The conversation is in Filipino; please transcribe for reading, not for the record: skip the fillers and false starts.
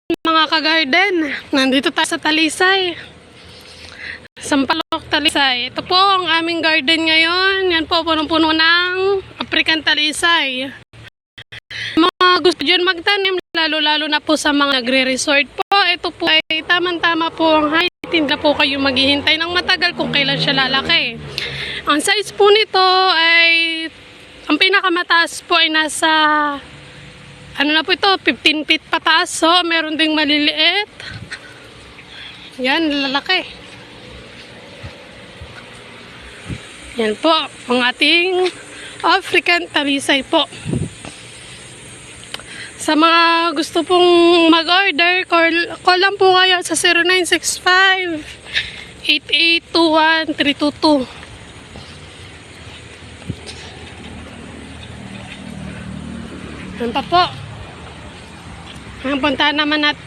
Mga ka-garden, nandito tayo sa Talisay. Sampaloc, Talisay. Ito po ang aming garden ngayon. Yan po, punong-puno ng African Talisay. Mga gusto dyan magtanim, lalo-lalo na po sa mga nagre-resort po. Ito po ay tamang-tama po ang height. Hindi na po kayo maghihintay ng matagal kung kailan siya lalaki. Ang size po nito ay, ang pinakamataas po ay nasa ano na po ito, 15 feet pataas. So, meron ding maliliit. Yan, lalaki. Yan po, ang ating African Talisay po. Sa mga gusto pong mag-order, call lang po kayo sa 0965-8821-322. Yan pa po. Ang puntahan naman natin